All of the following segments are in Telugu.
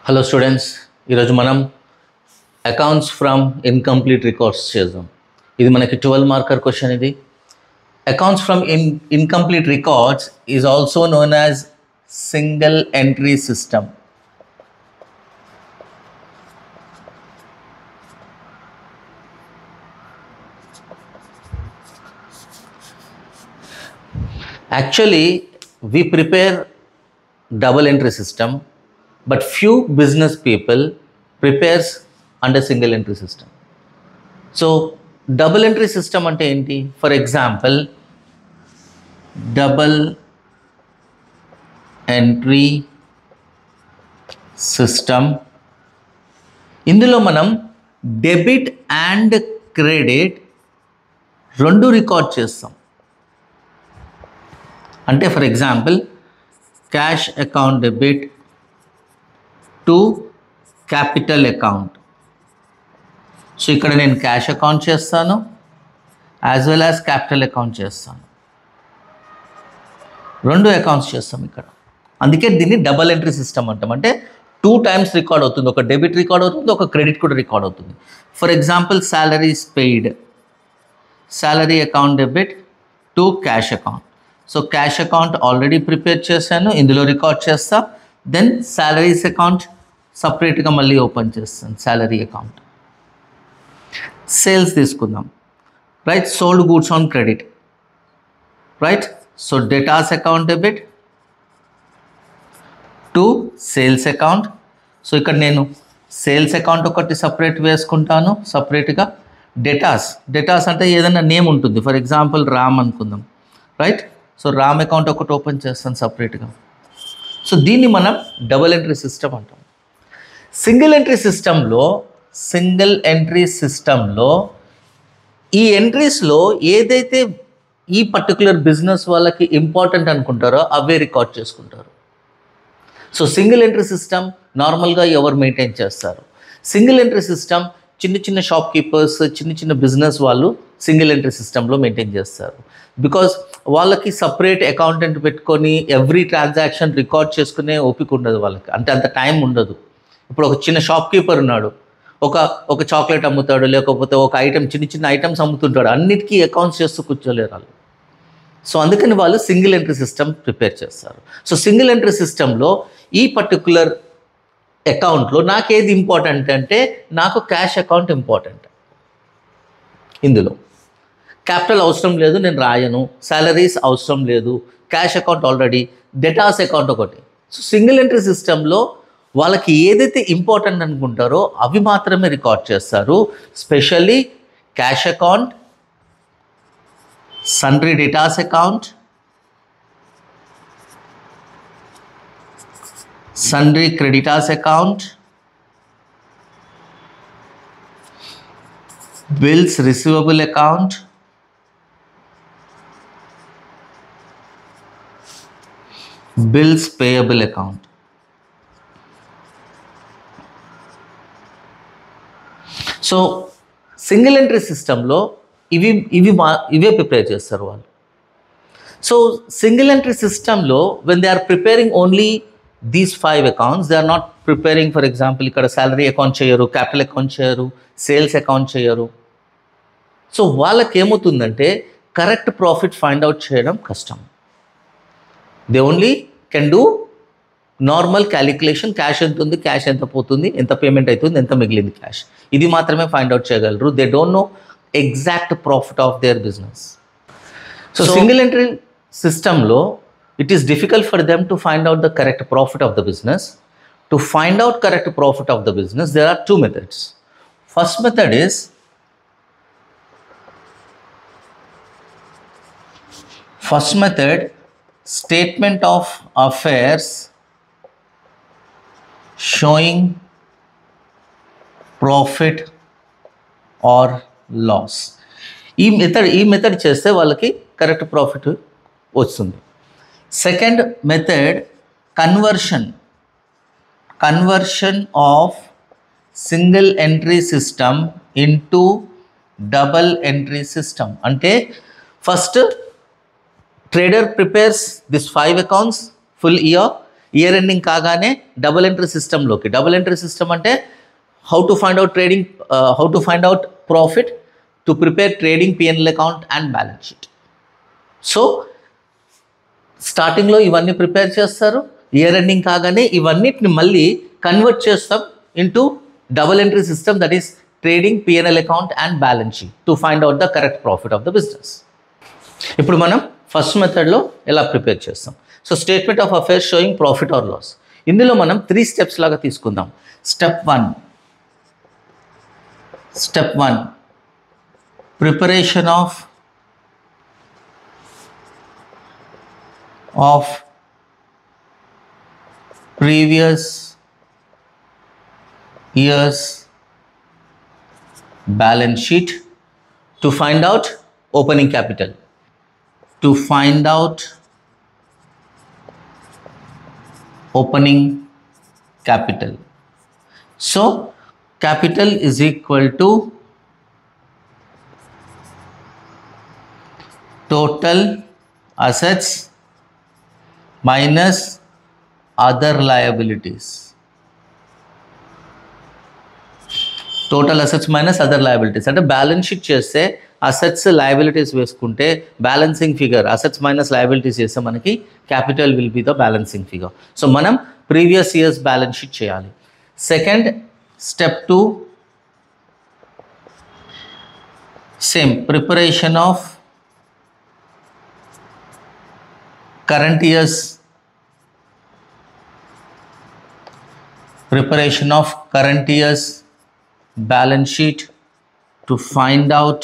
హలో స్టూడెంట్స్, ఈరోజు మనం అకౌంట్స్ ఫ్రమ్ ఇన్కంప్లీట్ రికార్డ్స్ చేద్దాం. ఇది మనకి 12 మార్కర్ క్వశ్చన్. ఇది accounts from incomplete records is also known as single entry system. Actually, we prepare double entry system, but few business people prepares under single entry system. So double entry system ante enti? For example, double entry system, ఇందులో మనం డెబిట్ అండ్ క్రెడిట్ రెండు రికార్డ్ చేస్తాం. అంటే for example cash account debit to capital account. So ఇక్కడ నేను క్యాష్ అకౌంట్ చేస్తాను as well as capital account చేస్తాను. రెండు అకౌంట్స్ చేస్తాం ఇక్కడ. అందుకే దీన్ని డబల్ ఎంట్రీ సిస్టమ్ అంటాం. అంటే 2 times రికార్డ్ అవుతుంది. ఒక డెబిట్ రికార్డ్ అవుతుంది, ఒక క్రెడిట్ కూడా రికార్డ్ అవుతుంది. For example salaries paid, salary account debit to cash account. So cash account already prepare చేశాను, ఇందులో రికార్డ్ చేస్తా. దెన్ సాలరీస్ అకౌంట్ సపరేట్గా మళ్ళీ ఓపెన్ చేస్తాను, సాలరీ అకౌంట్. సేల్స్ తీసుకుందాం, right. Sold goods on credit, right. So datas account debit to sales account. So ఇక్కడ నేను సేల్స్ అకౌంట్ ఒకటి సపరేట్ వేసుకుంటాను సపరేట్గా. డేటాస్ అంటే ఏదైనా నేమ్ ఉంటుంది. ఫర్ ఎగ్జాంపుల్ రామ్ అనుకుందాం, రైట్. సో రామ్ అకౌంట్ ఒకటి ఓపెన్ చేస్తాను సపరేట్గా. సో దీన్ని మనం డబుల్ ఎంట్రీ సిస్టమ్ అంటాం. సింగిల్ ఎంట్రీ సిస్టంలో ఈ ఎంట్రీస్లో ఏదైతే ఈ పర్టికులర్ బిజినెస్ వాళ్ళకి ఇంపార్టెంట్ అనుకుంటారో అవే రికార్డ్ చేసుకుంటారు. సో సింగిల్ ఎంట్రీ సిస్టమ్ నార్మల్గా ఎవరు మెయింటైన్ చేస్తారు? సింగిల్ ఎంట్రీ సిస్టమ్ చిన్న షాప్ కీపర్స్, చిన్న బిజినెస్ వాళ్ళు సింగిల్ ఎంట్రీ సిస్టంలో మెయింటైన్ చేస్తారు. బికాజ్ వాళ్ళకి సపరేట్ అకౌంటెంట్ పెట్టుకొని ఎవ్రీ ట్రాన్సాక్షన్ రికార్డ్ చేసుకునే ఓపిక ఉండదు వాళ్ళకి, అంటే అంత టైం ఉండదు. ఇప్పుడు ఒక చిన్న షాప్ కీపర్ ఉన్నాడు, ఒక చాక్లెట్ అమ్ముతాడు, లేకపోతే ఒక ఐటమ్ చిన్న ఐటమ్స్ అమ్ముతుంటాడు, అన్నిటికీ అకౌంట్స్ చేస్తూ కూర్చోలేరు వాళ్ళు. సో అందుకని వాళ్ళు సింగిల్ ఎంట్రీ సిస్టమ్ ప్రిపేర్ చేస్తారు. సో సింగిల్ ఎంట్రీ సిస్టంలో ఈ పర్టికులర్ అకౌంట్లో నాకు ఏది ఇంపార్టెంట్ అంటే నాకు క్యాష్ అకౌంట్ ఇంపార్టెంట్. ఇందులో క్యాపిటల్ అవసరం లేదు, నేను రాయను. సాలరీస్ అవసరం లేదు, cash account already. Datas account ఒకటి. సో సింగిల్ ఎంట్రీ సిస్టంలో వాళ్ళకి ఏదైతే ఇంపార్టెంట్ అనుకుంటారో అవి మాత్రమే రికార్డ్ చేస్తారు. Specially cash account, sundry debtors account, sundry creditors account, bills receivable account, bills payable account. So single entry సిస్టంలో ఇవే ప్రిపేర్ చేస్తారు వాళ్ళు. సో సింగిల్ ఎంట్రీ సిస్టంలో when they are preparing only these 5 accounts, they are not preparing. For example ఇక్కడ సాలరీ అకౌంట్ చేయరు, క్యాపిటల్ అకౌంట్ చేయరు, సేల్స్ అకౌంట్ చేయరు. సో వాళ్ళకి ఏమవుతుందంటే కరెక్ట్ ప్రాఫిట్ ఫైండ్ అవుట్ చేయడం కష్టం. They only can do normal calculation. Cash ఎంత ఉంది, క్యాష్ ఎంత పోతుంది, ఎంత పేమెంట్ అవుతుంది, ఎంత మిగిలింది క్యాష్, ఇది మాత్రమే ఫైండ్ అవుట్ చేయగలరు. They don't know exact profit of their business. So single entry system lo it is difficult for them to find out the correct profit of the business. To find out correct profit of the business, there are 2 methods. First method is statement of affairs showing profit or loss. ఈ మెథడ్ చేస్తే వాళ్ళకి కరెక్ట్ ప్రాఫిట్ వస్తుంది. Second method conversion of single entry system into double entry system. అంటే first trader prepares this 5 accounts full year, year ending కాగానే డబుల్ ఎంట్రీ సిస్టంలోకి. డబుల్ ఎంట్రీ సిస్టమ్ అంటే how to find out profit to prepare trading P&L account and balance sheet. So స్టార్టింగ్లో ఇవన్నీ ప్రిపేర్ చేస్తారు, ఇయర్ ఎండింగ్ కాగానే ఇవన్నిటిని మళ్ళీ కన్వర్ట్ చేస్తాం into double entry system, that is trading P&L account and balance sheet to find out the correct profit of the business. ఇప్పుడు మనం ఫస్ట్ మెథడ్లో ఎలా ప్రిపేర్ చేస్తాం. So statement of affairs showing profit or loss. ఇందులో మనం 3 స్టెప్స్ లాగా తీసుకుందాం. Step 1 preparation of previous year's balance sheet to find out opening capital. So capital is equal to total assets minus other liabilities. Total assets minus other liabilities అంటే బ్యాలెన్స్ షీట్ చేస్తే అసెట్స్ లయబిలిటీస్ వేసుకుంటే balancing figure assets minus liabilities చేస్తే మనకి capital will be the balancing figure. So మనం ప్రీవియస్ ఇయర్స్ బ్యాలెన్స్ షీట్ చేయాలి. Second step 2 same preparation of current year's balance sheet to find out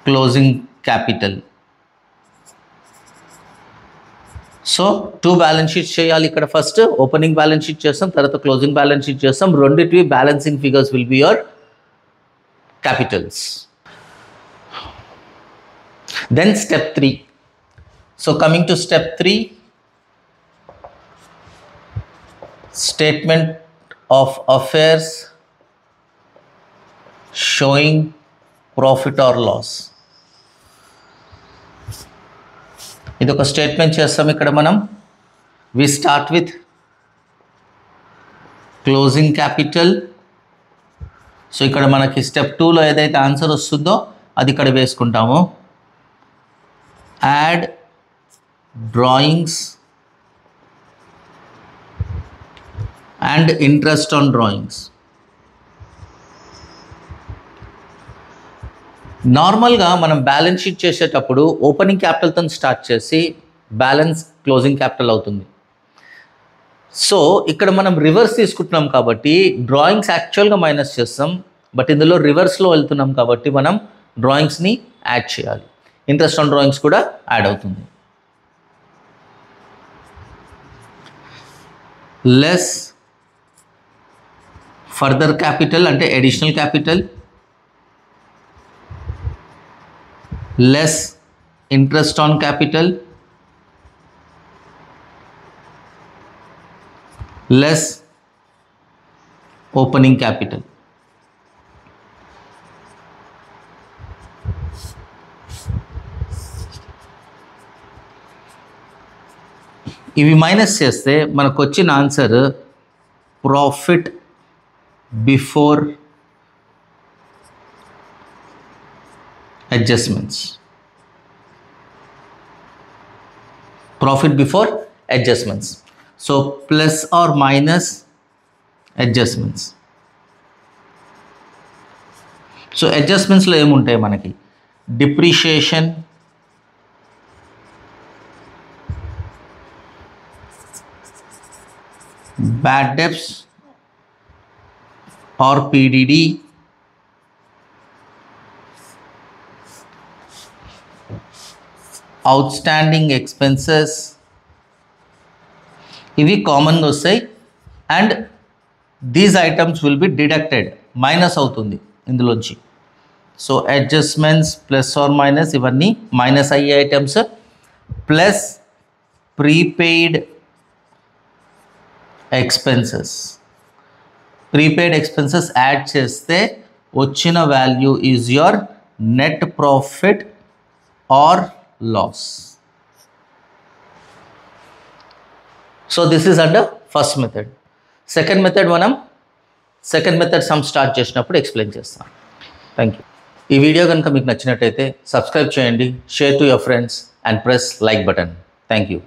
closing capital. So 2 balance sheets చేయాలి ఇక్కడ. ఫస్ట్ ఓపెనింగ్ బ్యాలెన్స్ షీట్ చేస్తాం, తర్వాత క్లోజింగ్ బ్యాలెన్స్ షీట్ చేస్తాం. రెండిటివి balancing figures will be your capitals. Then step 3. So coming to step 3, statement of affairs showing profit or loss. ఇది ఒక స్టేట్మెంట్ చేస్తాం ఇక్కడ మనం. We start with closing capital. So ఇక్కడ మనకి స్టెప్ 2లో ఏదైతే ఆన్సర్ వస్తుందో అది ఇక్కడ వేసుకుంటాము. Add drawings and interest on drawings. నార్మల్గా మనం బ్యాలెన్స్ షీట్ చేసేటప్పుడు ఓపెనింగ్ క్యాపిటల్తో స్టార్ట్ చేసి బ్యాలెన్స్ క్లోజింగ్ క్యాపిటల్ అవుతుంది. సో ఇక్కడ మనం రివర్స్ తీసుకుంటున్నాం కాబట్టి డ్రాయింగ్స్ యాక్చువల్గా మైనస్ చేస్తాం, బట్ ఇందులో రివర్స్లో వెళ్తున్నాం కాబట్టి మనం డ్రాయింగ్స్ని యాడ్ చేయాలి. ఇంట్రెస్ట్ ఆన్ డ్రాయింగ్స్ కూడా యాడ్ అవుతుంది. లెస్ ఫర్దర్ క్యాపిటల్ అంటే additional capital, less interest on capital, less opening capital. ఇవి మైనస్ చేస్తే మనకు వచ్చిన answer profit before adjustments. Profit before adjustments. So plus or minus adjustments. So అడ్జస్ట్మెంట్స్లో ఏముంటాయి మనకి? Depreciation, bad debts or PDD, outstanding expenses, ఇవి కామన్గా వస్తాయి. And these items will be deducted, minus అవుతుంది ఇందులోంచి. So adjustments plus or minus ఇవన్నీ మైనస్ అయ్యే items. Plus prepaid expenses. Prepaid expenses add చేస్తే వచ్చిన value is your net profit or loss. So this is under first method. Second method some start చేసినప్పుడు ఎక్స్ప్లెయిన్ చేస్తాను. Thank you. ఈ వీడియో కనుక మీకు నచ్చినట్టయితే సబ్స్క్రైబ్ చేయండి, share to your friends and press like button. Thank you.